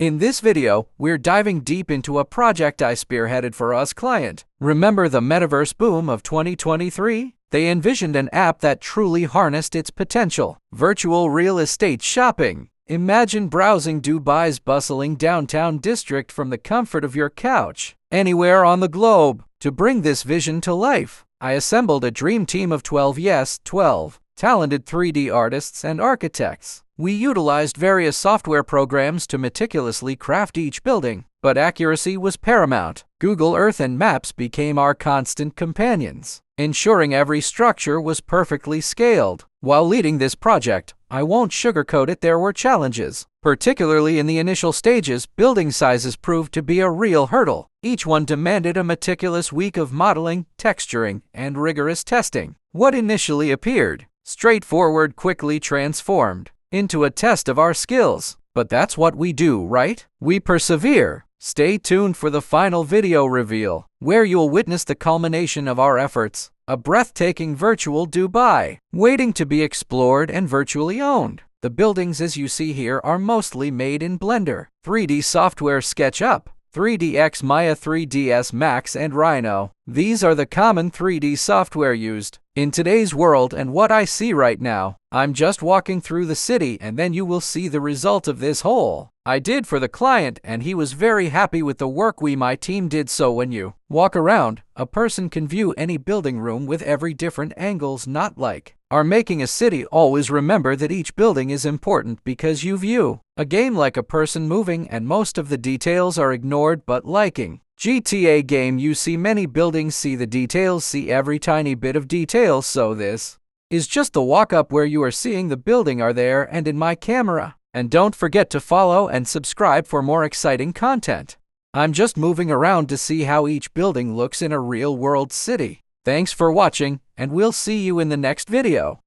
In this video, we're diving deep into a project I spearheaded for us client. Remember the metaverse boom of 2023? They envisioned an app that truly harnessed its potential. Virtual real estate shopping. Imagine browsing Dubai's bustling downtown district from the comfort of your couch, anywhere on the globe. To bring this vision to life, I assembled a dream team of 12 talented 3D artists and architects. We utilized various software programs to meticulously craft each building, but accuracy was paramount. Google Earth and Maps became our constant companions, ensuring every structure was perfectly scaled. While leading this project, I won't sugarcoat it, there were challenges. Particularly in the initial stages, building sizes proved to be a real hurdle. Each one demanded a meticulous week of modeling, texturing, and rigorous testing. What initially appeared straightforward quickly transformed into a test of our skills. But that's what we do, right? We persevere. Stay tuned for the final video reveal, where you'll witness the culmination of our efforts. A breathtaking virtual Dubai, waiting to be explored and virtually owned. The buildings as you see here are mostly made in Blender, 3D software SketchUp, 3ds Maya, 3ds Max, and Rhino. These are the common 3D software used in today's world, and what I see right now, I'm just walking through the city and then you will see the result of this whole I did for the client, and he was very happy with the work my team did. So when you walk around, a person can view any building room with every different angles, not like are making a city. Always remember that each building is important because you view a game like a person moving, and most of the details are ignored, but liking GTA game you see many buildings, see the details, see every tiny bit of details. So this is just the walk-up where you are seeing the building are there and in my camera. And don't forget to follow and subscribe for more exciting content. I'm just moving around to see how each building looks in a real-world city. Thanks for watching, and we'll see you in the next video.